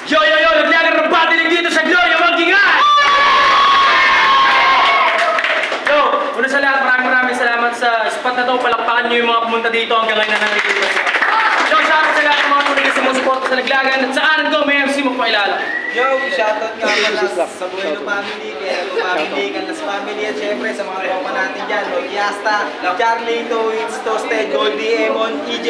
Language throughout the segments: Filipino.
Yo! Naglagan ng batilig dito sa Gloria Magdingan! Yo! Una sa lahat, maraming salamat sa spot na to. Palakpakan nyo yung mga pumunta dito hanggang ngayon na nandito. Yo! Shoutout sa lahat ng mga tuloy sa sumusuporta sa Naglagan. At saan ko may MC magpailala. Yo! Shoutout nga pala sa Bueno Family, kaya Family, Canlas Family, at syempre sa mga tropa natin dyan, Yasta, Charlie, Toits, Toasted, Goldie, Emon, EJ,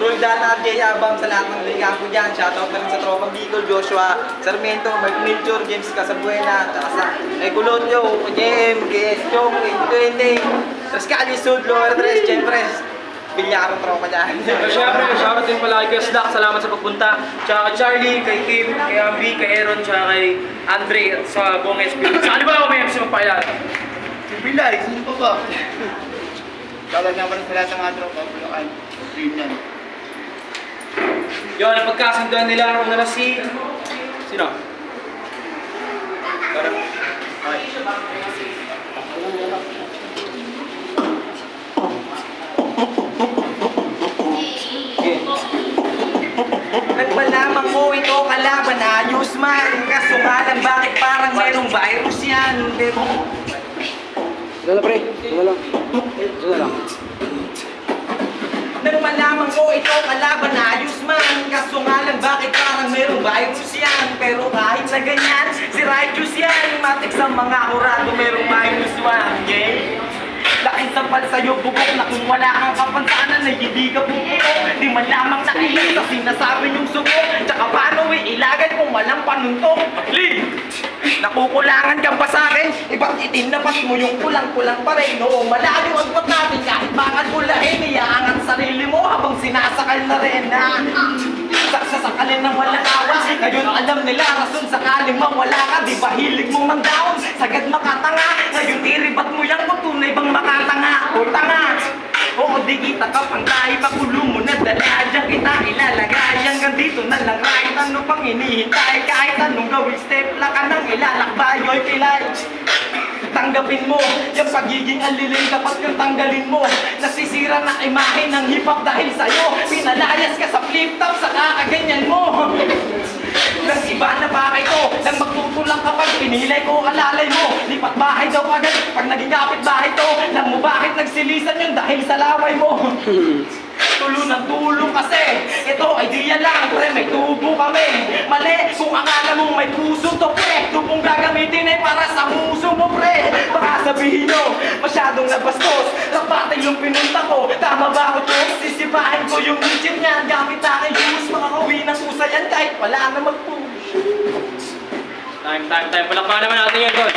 Roldan, RJ, Abam, sa lahat ng ligampo dyan. Shoutout na rin sa tropa Bicol, Joshua, Sarmiento, Mark Milchor, James Casabuena, at sa Kulotyo, JM, KS Chong, 20, Rascali, Sudlo, Erdres, syempre, bilyarong tropa dyan. Siyempre, shoutout din pala kay Dak, salamat sa pagpunta. Tsaka kay Charlie, kay Kim, kay Ambi, kay Aaron, tsaka kay Andre, at sa buong SB. Saan ba ako may MC magpailala? Bilay, sino pa ba? Shoutout nga pala sa lahat ng mga tropa, Bulacan, dream yan. Yun, ang pagkasunduan nila, kung na si... Sino? Parang... Nagmalamang mo ito kalaban, ayos man. Kaso nga lang, bakit parang mayroong virus yan? Dala pre, dala lang. Nagmalamang ko ito kalaban, ayos man. Kaso nga lang, bakit parang mayroong virus yan? Pero kahit na ganyan, si Righteous yan. Matik sa mga hurado, mayroong virus one, yeah? Laking sampal sa'yo, bugok na kung wala kang kapansanan ay hindi ka bubukok. Di man lamang nailan sa sinasabi niyong subok. Tsaka paano ilagay kung walang panuntong? Lee! Nakukulangan kang pa sa'kin, iba't itinapat mo yung kulang-kulang pa rin. Oo, malayo ang pot natin kahit bakit kulahin. Iyaangat sarili mo habang sinasakal na rin. Sasakalin ng walang awas. Ngayon alam nila rason sakaling mawala ka. Di ba hilig mong mang-down? Sagad makatanga. Ngayon iribat mo yan kung tunay bang makatanga o tanga. Oo, di kita kapang tayo pakulo mo na dala. Diyan kita ilalagay hanggang dito na lang right. Ano pang hinihintay? Kahit anong gawin step lang ka nang ilalakbay. Oy, pilay, tanggapin mo yung pagiging alilin dapat kang tanggalin mo. Nasisira na imahe ng hip-hop dahil sa'yo. Pinalayas ka sa flip-top sa kakaganyan mo. Nang iba na bakay ko, nang magtutulak kapag pinilay ko alalay mo. Lipat bahay daw agad pag naging kapit bahay to. Alam mo bakit nagsilisan yun dahil sa laway mo. Tulo ng tulong kasi ito idea lang, pre, may tubo kami. Mali kung akala mong may puso to, pre. Tubong gagamitin ay para sa muso mo, pre. Baka sabihin nyo, masyadong nabastos. Rapate yung pinunta ko, tama ba ako to? Sisipahin ko yung legit niyan, gamit aking juice. Mga kawi ng usa yan kahit wala na mag-push. Time. Palakpakan naman natin yan, Don.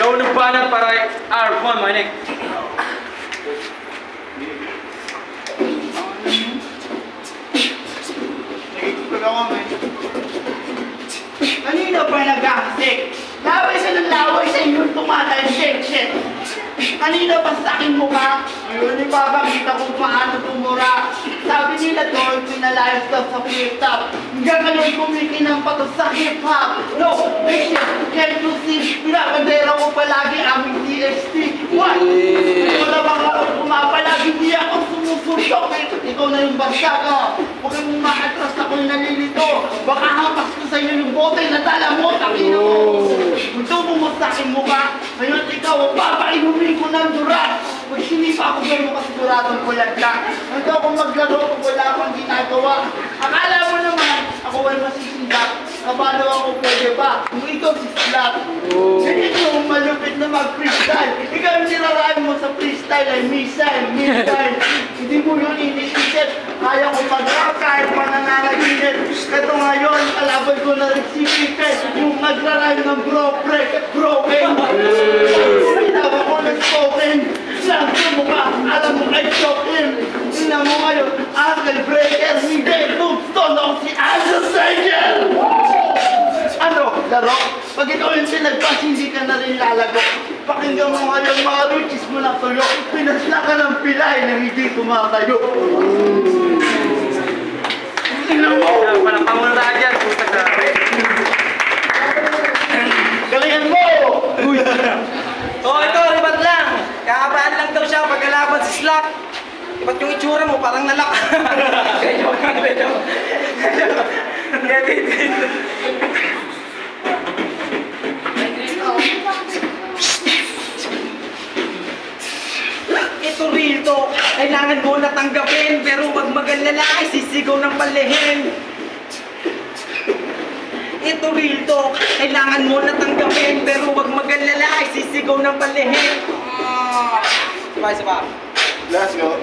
Low ng banat para R1, manik. Nagigipag ako, man. Kanina pa nag-aksik? Laway sa ng laway sa inyong tumatalsik, shit. Kanina pa sa aking mukha, yun ipapakita kung paano tumura. Sabi nila doon, pinalayas daw sa flip-top. Hanggang ngayon kumikinang pa to sa hip-hop. No, shit, can't you see? Pinakadera ko palagi aming DST. What? Ikaw na bang ako pumapalagi, hindi ako sumusuntok. Ikaw na yung basta ka. Huwag kang umakatras, ako'y nalilito. Baka hampas ko sa inyo yung bote na dala mo, takina mo. Gusto mo mo sa aking mukha, ngayon ikaw ang papainumin ko ng durat. Pag sinipa ako doon mo kasiguradong kulat ka. Hindi ako maglaro kung wala akong ginagawa. Akala mo naman, ako ay masisindak. Kabalo ako pwede ba? Kung ikaw si Slap. Ganyan yung malupit na mag-freestyle. Ikaw yung niraraan mo sa freestyle ay missile. Hindi mo yun iniisip. Kaya ko mag-rap kahit pa nananaginip. Ito ngayon, kalaban ko na rin si Pipe. Yung nagraraan ng broken. Sinawa ko ng spoken. Saan sa mukha, alam mo ay chokin. Tingnan mo ngayon, Uncle Breaker. Hindi, Tombstone ako si Angel Sanger. Ano, laro? Pag ikaw yung sinagpas, hindi ka na rin lalago. Pakinggan mo ngayon, mga ruchis mo na tuyo. Pinasla ka ng pilay na hindi kumakayo. Tingnan mo! Parang pangunan na dyan. Puta ka. Galingan mo! Oh, ito, libat lang. Kakabaan lang daw siya pagkalaban si Slack. Ba't yung itsura mo parang nalak? Joke. Ito rito, kailangan mo na tanggapin, pero wag mag-alala, sisigaw ng palihin. Ito rito, kailangan mo na tanggapin, pero wag mag-alala, sisigaw ng palihin. Sabay. Let's go.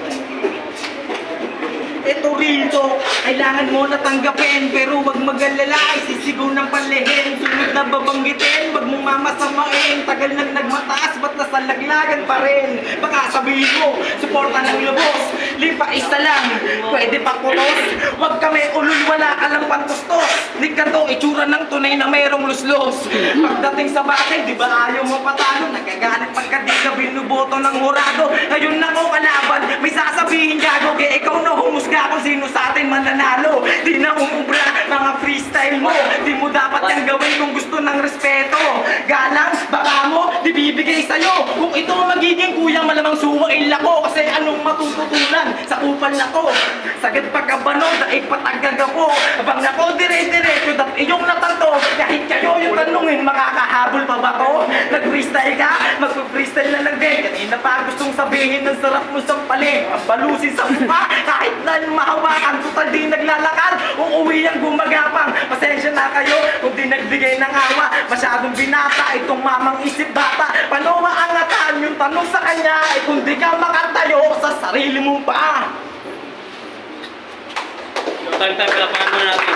Ito rito, kailangan mo na tanggapin, pero wag mag-alala, sisigaw ng palihin. Sunod na babanggitin, wag mong mamasamain. Tagal nang nagmataas, ba't nasa laglagan pa rin? Baka sabihin mo, suporta ng lubos, limpa isa lang, pwede pa kulos. Wag kami ulul, wala ka lang pantustos. Di ka to, itsura ng tunay na mayroong luslos. Pagdating sa batay, di ba ayaw mo patalo? Nagagalit pagka di ka binuboto ng hurado. Ngayon na ko kalaban, may sasabihin gago, kaya ikaw na humusga kung sino sa atin mananalo. Di na umubra mga freestyle mo, di mo dapat yung gawin kung gusto ng respeto. Galang, baka mo, di bibigay sa'yo. Kung ito magiging kuya, malamang suwain ako. Kasi anong matututunan sa kupal na to? Sagad pagkabano, daig patagag ako. Abang ako, dire-diretso, dat iyong natanto. Kahit kayo yung tanungin, makakahabol pa ba to? Nag-freestyle ka, mag-freestyle na lang din. Kanina pa gustong sabihin ng sarap mo sampalin. Ang balusin sa mukha, kahit na mahawakan, total di naglalakad. Uuwi ang gumagapang, pasensya na kayo kung di nagbigay ng awa. Masyadong binata, itong mamang isip bata. Paano maangataan yung tanong sa kanya? Kung di ka makatayo sa sarili mo pa. Time, palapakan muna natin.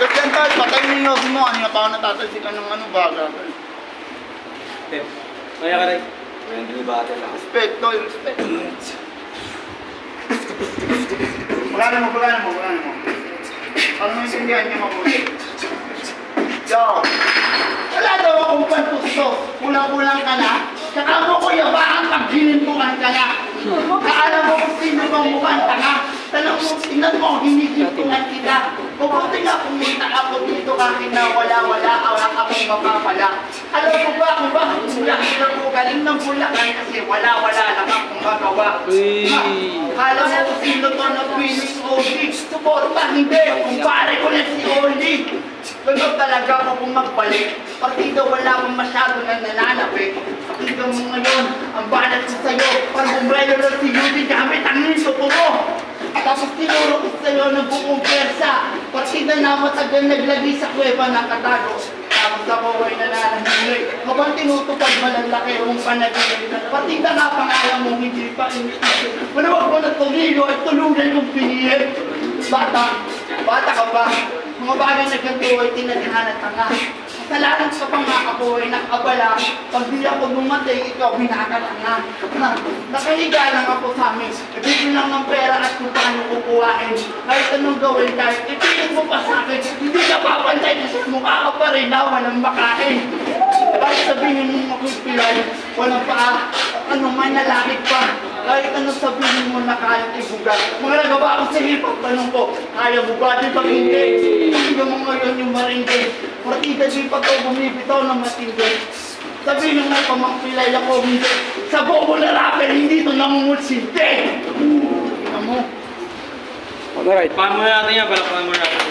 Alam yan tayo, patay mo yung nose mo. Ano na pa ako natatalsikan ng baga. Pep, maya ka rin. Hindi ba ate lang? Respect, no? Respect. Pagano mo. Ano mo intindihan niya mabuti? Yo! Wala daw akong pantustos. Kulang-kulang ka na. Tsaka mo ko yabahan pag ginintukan ka na. Kaalam mo kung sino bang mukhang tanga. Tanong mo, tingnan mo, hinigintungan kita. Mabuti nga kumita ako dito kahit na wala akong mapapala. Alam mo ba kung bakit bulak ko galing ng Bulacan kasi wala lang akong magawa. Kala mo kung sino to na Phoenix OG. Suporta, hindi. Kumpare ko na si Oli. Ganun talaga ako kung magbalik. Partida wala akong masyado na nananapit. Pakita mo ngayon, ang banat ko sa'yo. Parang umbrelo na si Yudi gamit ang nito mo. Tapos tinuro ko sa'yo ng buong persa. Partida na matagal naglagay sa kuweba na katago. Tapos ako ay nananahimik. Habang tinutupad malalaki ang panaginip. Partida nga pangalan mo hindi pa inisip. Manawag ko na tumilo at tulunan kong pinihip. Bata ka ba? Mga bagay na ganito ay tinadhana tanga. Kasalanan sa pangako ay nakabala. Pag di ako dumatay, ikaw hinakatanga. Nakahiga lang ako sa amin. Ibigin lang ng pera at kung paano kukuhain. Kahit anong gawin kahit ipilit mo pa sa akin. Hindi ka papantay kasi mukha ka pa rin na walang makain. Kahit sabihin mo magpilay, walang paa, ano may nalakit pa. Kahit ano sabihin mo na kayang ibuga. Mga nagawa ko sa hip-hop, tanong ko, kaya mo ba di pag hindi? Hindi mo ngayon yung maringge. Partida di pa ito bumibitaw ng matindi. Sabihin mo pa magpilay ako, hindi. Sa bobo na rapper, hindi ito namumulsinte. Tingnan mo. Alright. Paano natin yan? Palapakan muna natin.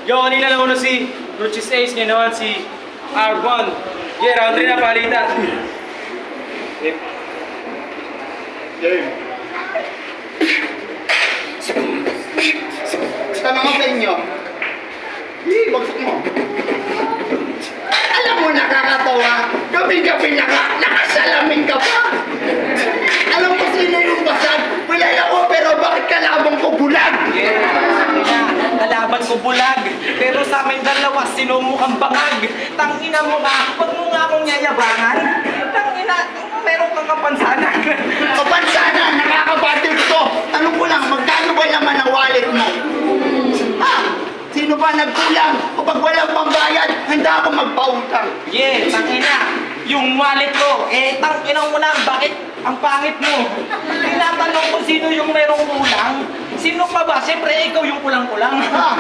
Yo, kanina lang una si Ruchis Ace, ngayon naman si R1. Yeah, round 3 na palitan. Game. Tanong ko sa inyo. Bagsak mo. Alam mo, nakakatawa. Gabi-gabi nakasalamin ka pa. Alam mo sino yung basag? Wilay ako, pero bakit kalabang ko bulag? Kalaban ko bulag, pero sa amin dalawa sinumukhang bangag. Tangina mo ka, huwag mo nga akong yayabangan. Tangina, meron kang kapansanan. Kapansanan, nakakabatil ko. Tanong ko lang, magkano ba naman ang wallet mo? Ha? Sino ba nagkulang? Kapag walang pambayad, handa ako magpautang. Yeah, tangina. Yung wallet ko, tangina mo lang, bakit ang pangit mo? Tinatanong ko sino yung merong kulang. Sino pa ba? Siyempre, ikaw yung kulang-kulang. Ha?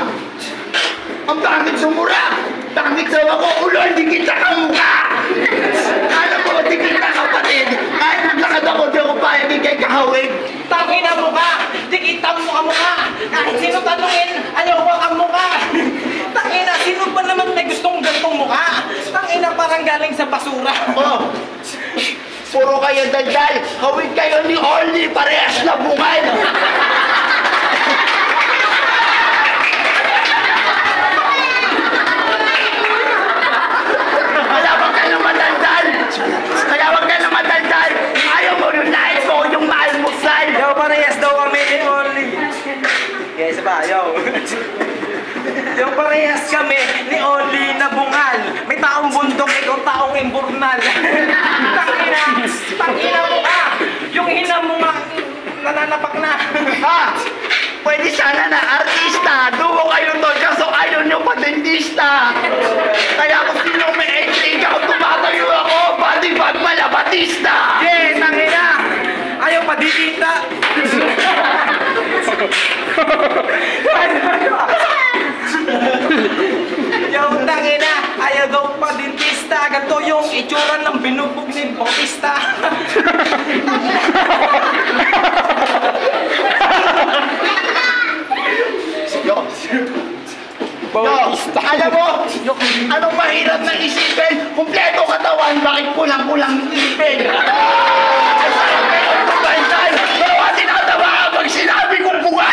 Ang pangit sumura! Pangit sa wako, ulo, hindi kita kamukha! Alam mo, di ka Parang galing sa basura. Oh, puro kayo daldal. Hawid kayo ni Orly, parehas na bungal. Kaya wag ka na madaldal. Kaya wag ka na madaldal. Ayaw mo yung life mo, yung maalmusal. Yo, parehas daw kami ni Only. Yes ba, yo. Yung parehas kami ni Only na bungal. May taong bundok, ikaw taong imburnal. Tangina mo ka! Yung hina mo nga, nananapak na. Ha? Pwede sana na artista. Dumo kayo doon kaso ayaw nyo pa dentista. Kaya kung sino may entry ako, tumatayo ako. Body bag mala Batista. Yes, tangina! Ayaw pa di kita. Yung tangina, ayaw daw pa dentista. Ganto yung itsura ng binubog ni Bautista. Bautista. Alam mo, anong mahirap na isipin? Kumpleto katawan, bakit kulang-kulang ipin? Ang sarap kayo tumantay. Pero tinatawa ka pag sinabi kong bunga.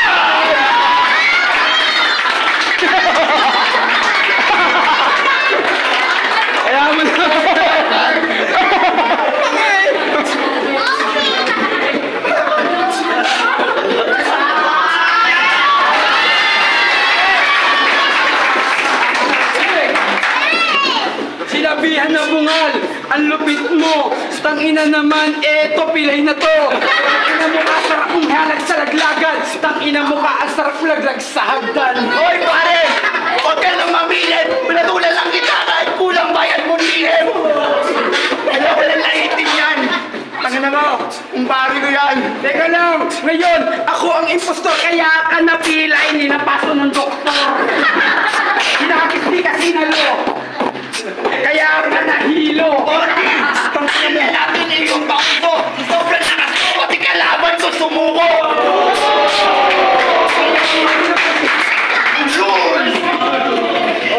Kaya mo na. Sinabihan na bungal, ang lupit mo. Tangina naman, eto, pilay na to. Tangina mo ka, sarap kong halag sa laglagan. Tangina mo ka, ang sarap laglag sa hagdan. Hoy pare, huwag ka nang mamilit. Pinatulan lang kita kahit kulang bayad mo lihim. Kaya walang naitin yan. Tangina mo, kung pari ko yan. Teka lang, ngayon, ako ang impostor, kaya ka napilay, ninapaso ng doktor. Hinakit di kasi nalo. Kaya ka nahilo. Orly, tangina natin eh yung bangko. Sobrang nakasuko, pati kalaban ko sumuko. Yun!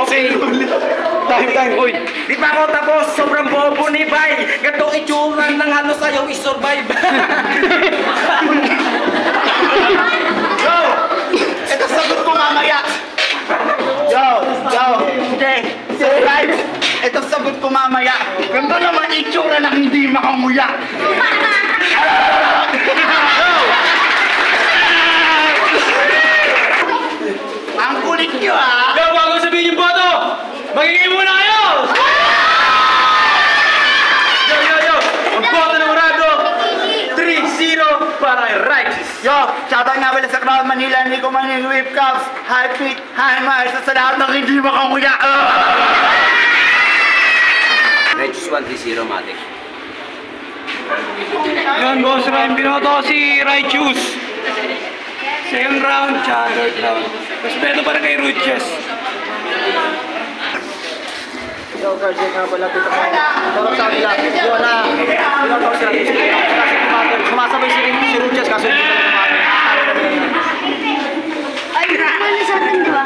Okay. Time, uy. Di pa ako tapos, sobrang bobo ni Bay. Ganto itsura ng halos ayaw i-survive. Yo! Ito sagot ko mamaya. Yo! Okay. Survive! Ito sagot ko mamaya. Ganito naman itsura ng hindi makanguya. Ang kulit nyo ha! Yo, bago sabihin yung boto, magiging muna kayo! Yo! Ang boto ng Urado, 3-0 para kay Righteous. Yo! Shoutout nga pala sa Crowd Manila, hindi ko man yung whip cups, high feet, high miles, sa lahat ng hindi makanguya. Righteous 1-3-0 Matic. Yan, boss Ryan, binoto si Righteous. Second round, third round. Respeto para kay Ruches. Yo, Garjek nga pala dito ko. Pero sa kanila, wala. Pinataw sila. Sumasabay si Ruches kaso hindi ko na Ay, ano sa atin ba?